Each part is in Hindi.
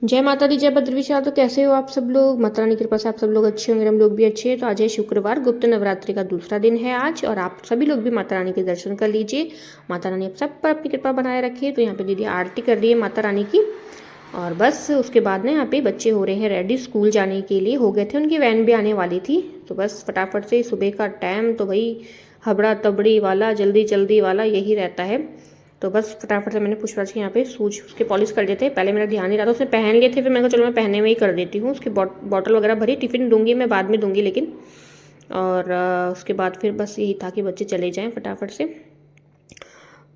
जय माता दी, जय बद्र विशाल। तो कैसे हो आप सब लोग? माता रानी की कृपा से आप सब लोग अच्छे होंगे, हम लोग भी अच्छे हैं। तो आज है शुक्रवार, गुप्त नवरात्रि का दूसरा दिन है आज, और आप सभी लोग भी माता रानी के दर्शन कर लीजिए। माता रानी आप सब पर अपनी कृपा बनाए रखिए। तो यहाँ पे दीदी आरती कर रही है माता रानी की, और बस उसके बाद ना यहाँ पे बच्चे हो रहे हैं रेडी स्कूल जाने के लिए। हो गए थे, उनकी वैन भी आने वाली थी। तो बस फटाफट से सुबह का टाइम तो भाई हबड़ा तबड़ी वाला, जल्दी जल्दी वाला यही रहता है। तो बस फटाफट से मैंने पुष्पराज के यहाँ पे शूज उसके पॉलिश कर देते। पहले मेरा ध्यान नहीं रहा था, उसने पहन लिए थे, फिर मैंने कहा चलो मैं पहनने में ही कर देती हूँ। उसकी बॉटल वगैरह भरी, टिफ़िन दूंगी मैं बाद में दूंगी लेकिन। और उसके बाद फिर बस यही था कि बच्चे चले जाएँ फटाफट से।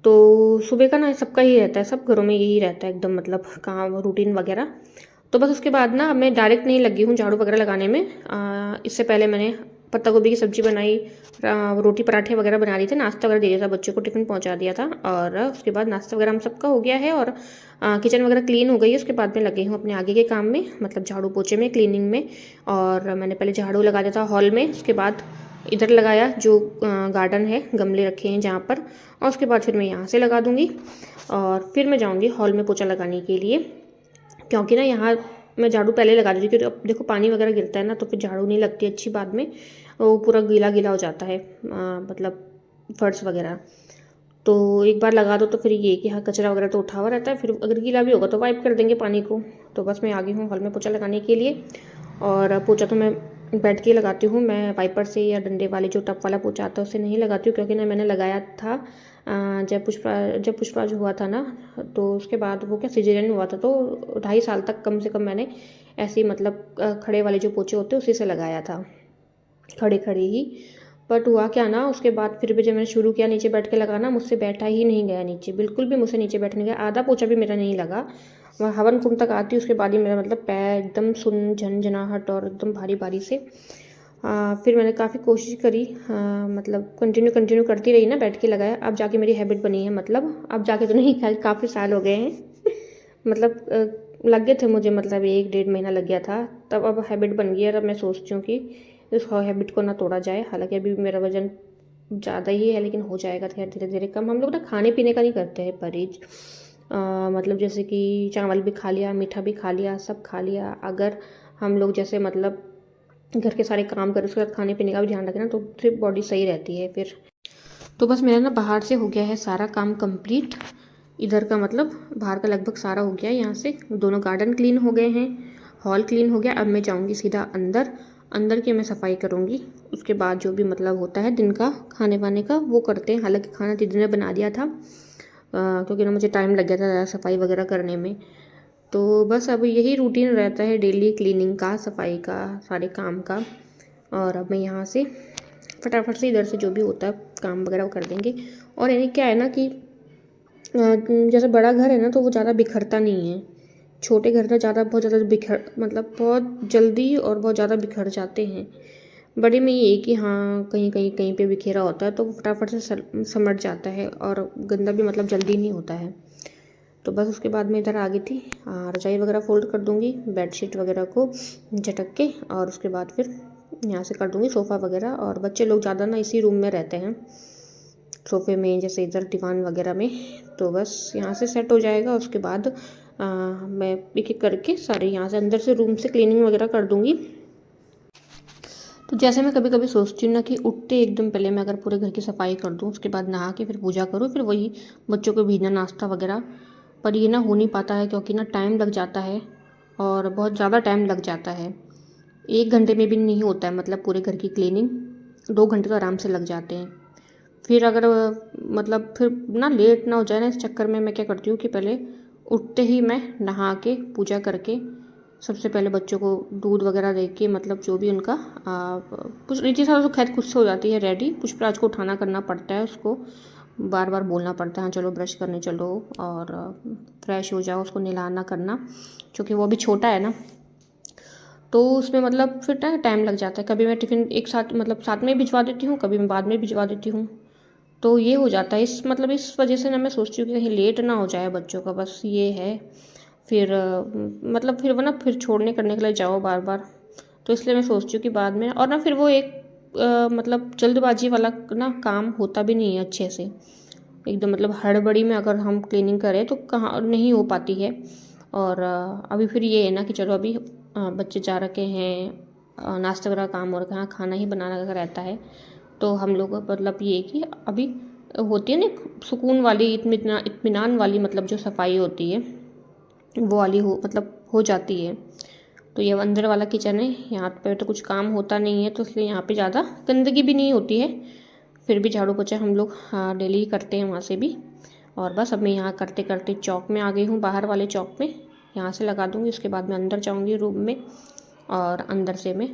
तो सुबह का ना सबका ही रहता है, सब घरों में यही रहता है एकदम, मतलब काम रूटीन वगैरह। तो बस उसके बाद ना अब मैं डायरेक्ट नहीं लगी हूँ झाड़ू वगैरह लगाने में। इससे पहले मैंने पत्ता गोभी की सब्ज़ी बनाई, रोटी पराठे वगैरह बना रही थी, नाश्ता वगैरह दे दिया था, बच्चों को टिफ़िन पहुँचा दिया था। और उसके बाद नाश्ता वगैरह हम सबका हो गया है, और किचन वगैरह क्लीन हो गई है। उसके बाद मैं लगी हूँ अपने आगे के काम में, मतलब झाड़ू पोछे में, क्लीनिंग में। और मैंने पहले झाड़ू लगा दिया था हॉल में, उसके बाद इधर लगाया जो गार्डन है, गमले रखे हैं जहाँ पर, और उसके बाद फिर मैं यहाँ से लगा दूँगी। और फिर मैं जाऊँगी हॉल में पोछा लगाने के लिए, क्योंकि ना यहाँ मैं झाड़ू पहले लगा देती हूँ, क्योंकि अब देखो पानी वगैरह गिरता है ना, तो फिर झाड़ू नहीं लगती अच्छी, बाद में वो पूरा गीला गीला हो जाता है, मतलब फर्श वगैरह। तो एक बार लगा दो तो फिर ये कि हाँ कचरा वगैरह तो उठा हुआ रहता है, फिर अगर गीला भी होगा तो वाइप कर देंगे पानी को। तो बस मैं आ गई हूँ हॉल में पोछा लगाने के लिए। और पोछा तो मैं बैठ के लगाती हूँ, मैं वाइपर से या डंडे वाले जो टप वाला पोछा आता है उससे नहीं लगाती हूँ, क्योंकि ना मैंने लगाया था जब पुष्पराज हुआ था ना, तो उसके बाद वो क्या सिजेरियन हुआ था, तो 2.5 साल तक कम से कम मैंने ऐसे ही, मतलब खड़े वाले जो पोछे होते हैं उसी से लगाया था, खड़े खड़े ही। बट हुआ क्या ना, उसके बाद फिर भी जब मैंने शुरू किया नीचे बैठ के लगाना, मुझसे बैठा ही नहीं गया नीचे, बिल्कुल भी मुझसे नीचे बैठने गया, आधा पोछा भी मेरा नहीं लगा। वहाँ हवन कुंड तक आती, उसके बाद ही मेरा मतलब पैर एकदम सुन झनझनाहट और एकदम भारी भारी से। फिर मैंने काफ़ी कोशिश करी, मतलब कंटिन्यू करती रही ना, बैठ के लगाया, अब जाके मेरी हैबिट बनी है। मतलब अब जाके तो नहीं, काफ़ी साल हो गए हैं मतलब लग गए थे मुझे, मतलब 1-1.5 महीना लग गया था तब, अब हैबिट बन गई है। अब मैं सोचती हूँ कि इस हैबिट को ना तोड़ा जाए। हालांकि अभी मेरा वजन ज़्यादा ही है, लेकिन हो जाएगा धीरे धीरे कम। हम लोग ना खाने पीने का नहीं करते हैं परहेज, मतलब जैसे कि चावल भी खा लिया, मीठा भी खा लिया, सब खा लिया। अगर हम लोग जैसे मतलब घर के सारे काम करें, उसके बाद खाने पीने का भी ध्यान रखें ना, तो फिर बॉडी सही रहती है फिर। तो बस मेरा ना बाहर से हो गया है सारा काम कंप्लीट, इधर का मतलब बाहर का लगभग सारा हो गया है। यहाँ से दोनों गार्डन क्लीन हो गए हैं, हॉल क्लीन हो गया। अब मैं जाऊँगी सीधा अंदर, अंदर की मैं सफाई करूँगी। उसके बाद जो भी मतलब होता है दिन का खाने वाने का वो करते हैं। हालांकि खाना दीदी ने बना दिया था, क्योंकि ना मुझे टाइम लग गया था सफाई वगैरह करने में। तो बस अब यही रूटीन रहता है डेली क्लीनिंग का, सफाई का, सारे काम का। और अब मैं यहाँ से फटाफट से इधर से जो भी होता है काम वगैरह वो कर देंगे। और यानी क्या है ना कि जैसे बड़ा घर है ना, तो वो ज़्यादा बिखरता नहीं है। छोटे घर में ज़्यादा बहुत ज़्यादा मतलब बहुत जल्दी और बहुत ज़्यादा बिखर जाते हैं। बड़े में ये है कि हाँ कहीं कहीं कहीं पे बिखेरा होता है तो वो फटाफट से समट जाता है, और गंदा भी मतलब जल्दी नहीं होता है। तो बस उसके बाद मैं इधर आ गई थी, रजाई वगैरह फोल्ड कर दूँगी, बेडशीट वगैरह को झटक के, और उसके बाद फिर यहाँ से कर दूँगी सोफ़ा वगैरह। और बच्चे लोग ज़्यादा ना इसी रूम में रहते हैं, सोफ़े में, जैसे इधर दीवान वगैरह में। तो बस यहाँ से सेट हो जाएगा। उसके बाद मैं एक एक करके सारे यहाँ से अंदर से रूम से क्लीनिंग वगैरह कर दूँगी। तो जैसे मैं कभी कभी सोचती हूँ ना कि उठते एकदम पहले मैं अगर पूरे घर की सफाई कर दूँ, उसके बाद नहा के फिर पूजा करूँ, फिर वही बच्चों को भेजना नाश्ता वगैरह। पर ये ना हो नहीं पाता है, क्योंकि ना टाइम लग जाता है, और बहुत ज़्यादा टाइम लग जाता है। 1 घंटे में भी नहीं होता है, मतलब पूरे घर की क्लीनिंग 2 घंटे तो आराम से लग जाते हैं। फिर अगर मतलब फिर ना लेट ना हो जाए ना, इस चक्कर में मैं क्या करती हूँ कि पहले उठते ही मैं नहा के पूजा करके सबसे पहले बच्चों को दूध वगैरह दे के, मतलब जो भी उनका कुछ नीचे सारा तो खैर खुद से हो जाती है रेडी। पुष्पराज को उठाना करना पड़ता है, उसको बार बार बोलना पड़ता है हाँ चलो ब्रश करने चलो, और फ्रेश हो जाओ, उसको नहलाना करना, क्योंकि वो अभी छोटा है ना। तो उसमें मतलब फिर टाइम लग जाता है। कभी मैं टिफ़िन एक साथ मतलब साथ में भिजवा देती हूँ, कभी मैं बाद में भिजवा देती हूँ। तो ये हो जाता है, इस वजह से ना मैं सोचती हूँ कि कहीं लेट ना हो जाए बच्चों का, बस ये है। फिर मतलब फिर वो ना फिर छोड़ने करने के लिए जाओ बार बार, तो इसलिए मैं सोचती हूँ कि बाद में, और ना फिर वो एक मतलब जल्दबाजी वाला ना काम होता भी नहीं है अच्छे से, एकदम मतलब हड़बड़ी में अगर हम क्लीनिंग करें तो कहाँ नहीं हो पाती है। और अभी फिर ये है ना कि चलो अभी बच्चे जा रखे हैं, नाश्ते वगैरह काम और कहाँ खाना ही बनाना का रहता है, तो हम लोग मतलब ये है कि अभी होती है ना सुकून वाली इत्मीनान वाली मतलब जो सफाई होती है वो वाली मतलब हो जाती है। तो ये अंदर वाला किचन है, यहाँ पे तो कुछ काम होता नहीं है, तो इसलिए यहाँ पे ज़्यादा गंदगी भी नहीं होती है। फिर भी झाड़ू पोछा हम लोग डेली ही करते हैं वहाँ से भी। और बस अब मैं यहाँ करते करते चौक में आ गई हूँ, बाहर वाले चौक में। यहाँ से लगा दूँगी, उसके बाद मैं अंदर जाऊँगी रूम में और अंदर से मैं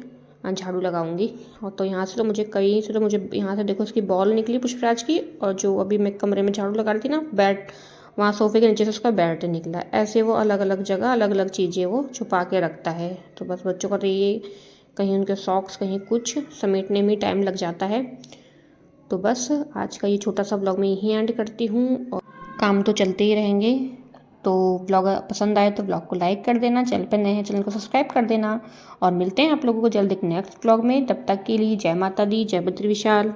झाड़ू लगाऊंगी। और तो यहाँ से तो मुझे कहीं से तो मुझे यहाँ से देखो उसकी बॉल निकली पुष्पराज की, और जो अभी मैं कमरे में झाड़ू लगा रही थी ना बैट, वहाँ सोफे के नीचे से उसका बैट निकला। ऐसे वो अलग अलग जगह अलग अलग चीज़ें वो छुपा के रखता है। तो बस बच्चों का तो ये कहीं उनके सॉक्स कहीं कुछ समेटने में टाइम लग जाता है। तो बस आज का ये छोटा सा ब्लॉग मैं यहीं एंड करती हूँ, और काम तो चलते ही रहेंगे। तो ब्लॉग पसंद आए तो ब्लॉग को लाइक कर देना, चैनल पर नए हैं चैनल को सब्सक्राइब कर देना, और मिलते हैं आप लोगों को जल्द एक नेक्स्ट ब्लॉग में। तब तक के लिए जय माता दी, जय बद्री विशाल।